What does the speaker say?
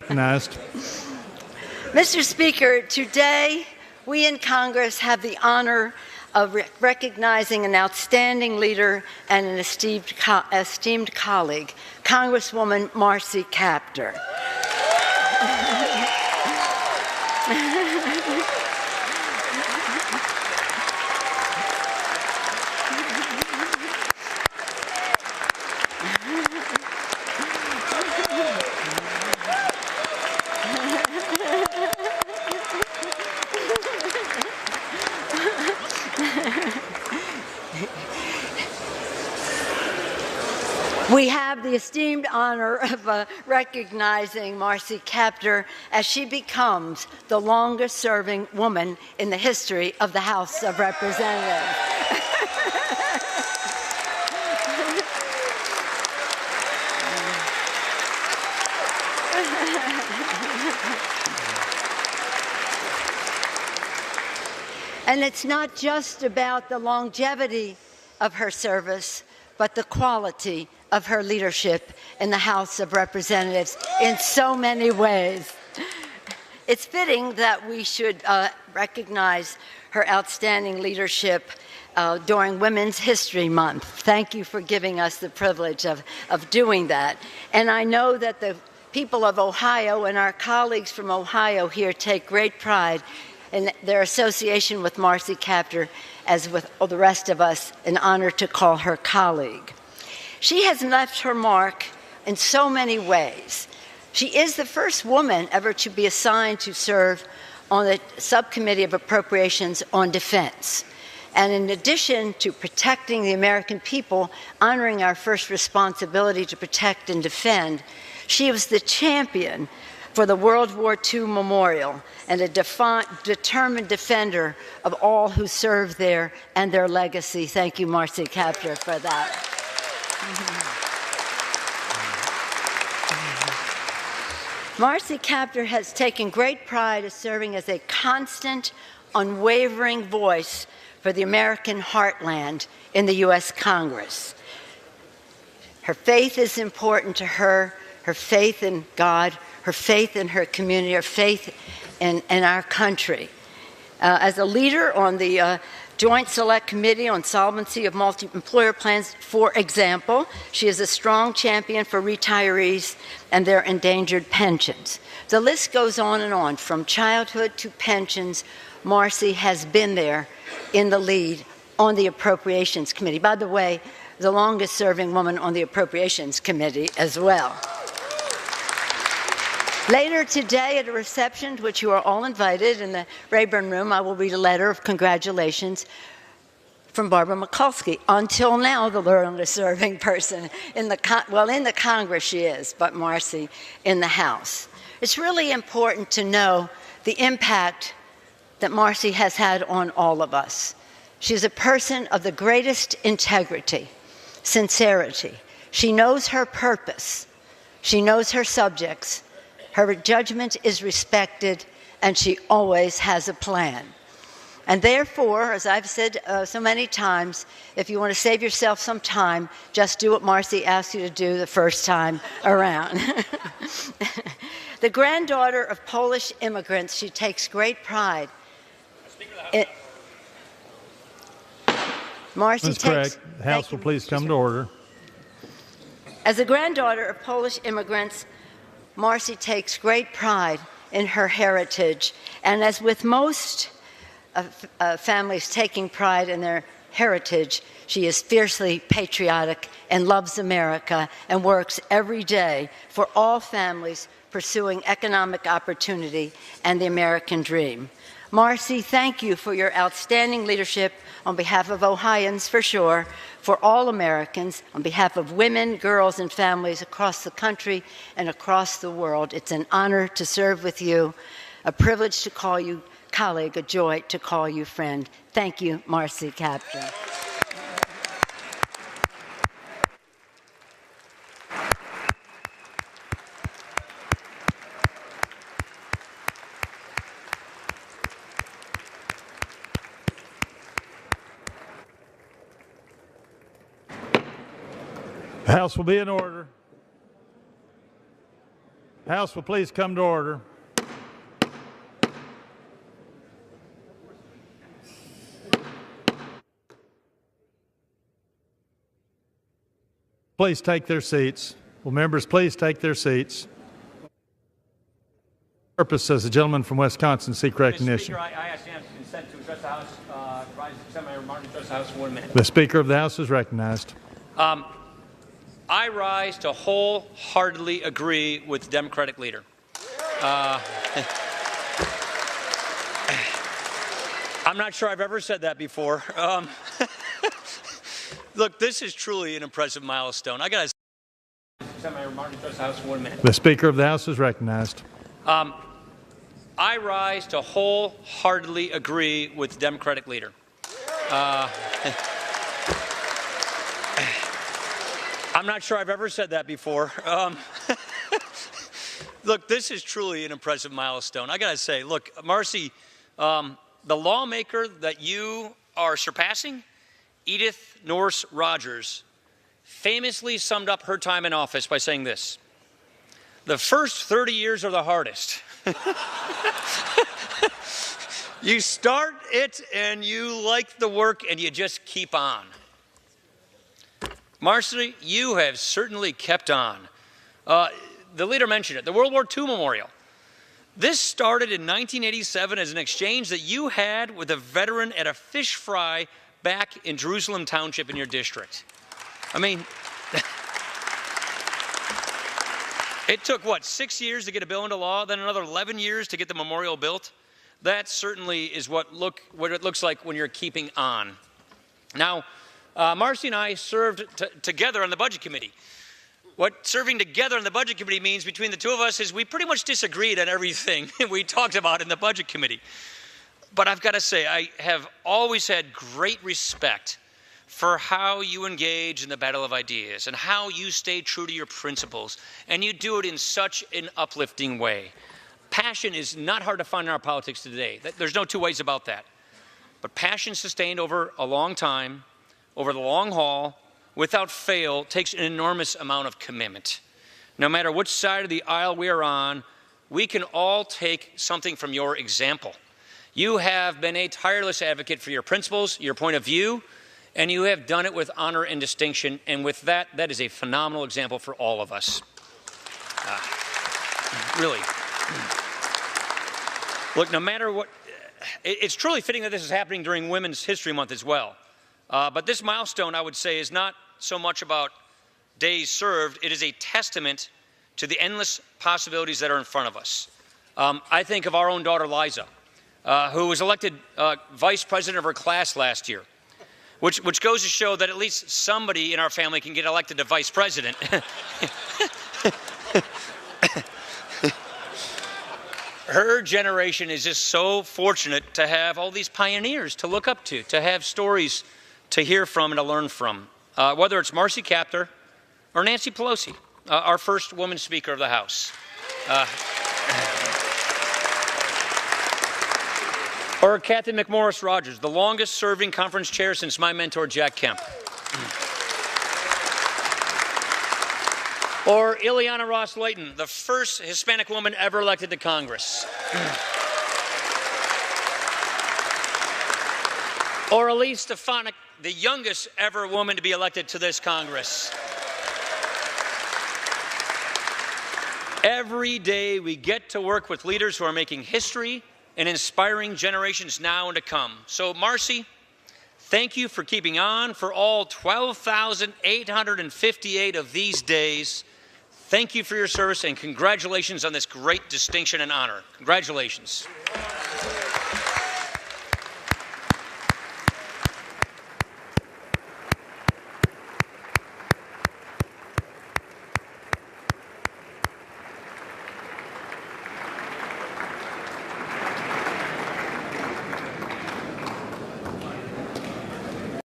recognized. Mr. Speaker, today we in Congress have the honor of recognizing an outstanding leader and an esteemed colleague, Congresswoman Marcy Kaptur. We have the esteemed honor of recognizing Marcy Kaptur as she becomes the longest-serving woman in the history of the House of Representatives. And it's not just about the longevity of her service, but the quality of her leadership in the House of Representatives in so many ways. It's fitting that we should recognize her outstanding leadership during Women's History Month. Thank you for giving us the privilege of doing that. And I know that the people of Ohio and our colleagues from Ohio here take great pride in their association with Marcy Kaptur, as with all the rest of us, an honor to call her colleague. She has left her mark in so many ways. She is the first woman ever to be assigned to serve on the Subcommittee of Appropriations on Defense. And in addition to protecting the American people, honoring our first responsibility to protect and defend, she was the champion for the World War II Memorial and a determined defender of all who served there and their legacy. Thank you, Marcy Kaptur, for that. Marcy Kaptur has taken great pride in serving as a constant, unwavering voice for the American heartland in the U.S. Congress. Her faith is important to her, her faith in God, her faith in her community, her faith in our country. As a leader on the Joint Select Committee on Solvency of Multi-Employer Plans, for example, she is a strong champion for retirees and their endangered pensions. The list goes on and on. From childhood to pensions, Marcy has been there in the lead on the Appropriations Committee. By the way, the longest-serving woman on the Appropriations Committee as well. Later today at a reception to which you are all invited in the Rayburn Room, I will read a letter of congratulations from Barbara Mikulski. Until now, the longest-serving person in the Congress she is, but Marcy in the House. It's really important to know the impact that Marcy has had on all of us. She's a person of the greatest integrity, sincerity. She knows her purpose. She knows her subjects. Her judgment is respected, and she always has a plan. And therefore, as I've said so many times, if you want to save yourself some time, just do what Marcy asked you to do the first time around. The granddaughter of Polish immigrants, she takes great pride. Marcy Ms. Craig, the House will please come to order. As a granddaughter of Polish immigrants, Marcy takes great pride in her heritage, and as with most families taking pride in their heritage, she is fiercely patriotic and loves America and works every day for all families pursuing economic opportunity and the American dream. Marcy, thank you for your outstanding leadership on behalf of Ohioans, for sure, for all Americans, on behalf of women, girls, and families across the country and across the world. It's an honor to serve with you, a privilege to call you colleague, a joy to call you friend. Thank you, Marcy Kaptur. The House will be in order. House will please come to order. Please take their seats. Will members please take their seats? Purpose as the gentleman from Wisconsin seek recognition. Mr. Speaker, I ask unanimous consent to address the House. Rise to accept my remarks to address the House for 1 minute. The Speaker of the House is recognized. I rise to wholeheartedly agree with the Democratic leader. I'm not sure I've ever said that before. Look, this is truly an impressive milestone. I got to accept my remarks to address the House for 1 minute. The Speaker of the House is recognized. I rise to wholeheartedly agree with the Democratic leader. I'm not sure I've ever said that before. Look, this is truly an impressive milestone. I got to say, look, Marcy, the lawmaker that you are surpassing, Edith Norris Rogers, famously summed up her time in office by saying this: the first 30 years are the hardest. You start it and you like the work and you just keep on. Marcy, you have certainly kept on. The leader mentioned it, the World War II Memorial. This started in 1987 as an exchange that you had with a veteran at a fish fry back in Jerusalem Township in your district. I mean, it took, what, 6 years to get a bill into law, then another 11 years to get the memorial built? That certainly is what it looks like when you're keeping on. Now, Marcy and I served together on the Budget Committee. What serving together on the Budget Committee means between the two of us is we pretty much disagreed on everything we talked about in the Budget Committee. But I've got to say, I have always had great respect for how you engage in the battle of ideas and how you stay true to your principles, and you do it in such an uplifting way. Passion is not hard to find in our politics today. There's no two ways about that. But passion sustained over a long time, over the long haul, without fail, takes an enormous amount of commitment. No matter which side of the aisle we are on, we can all take something from your example. You have been a tireless advocate for your principles, your point of view, and you have done it with honor and distinction. And with that, that is a phenomenal example for all of us. Really. Look, no matter what, it's truly fitting that this is happening during Women's History Month as well. But this milestone, I would say, is not so much about days served. It is a testament to the endless possibilities that are in front of us. I think of our own daughter, Liza, who was elected vice president of her class last year, which goes to show that at least somebody in our family can get elected to vice president. Her generation is just so fortunate to have all these pioneers to look up to have stories to hear from and to learn from, whether it's Marcy Kaptur or Nancy Pelosi, our first woman Speaker of the House. Or Kathy McMorris Rogers, the longest serving conference chair since my mentor, Jack Kemp. Or Ileana Ross-Layton, the first Hispanic woman ever elected to Congress. Or Elise Stefanik, the youngest ever woman to be elected to this Congress. Every day we get to work with leaders who are making history and inspiring generations now and to come. So, Marcy, thank you for keeping on for all 12,858 of these days. Thank you for your service, and congratulations on this great distinction and honor. Congratulations.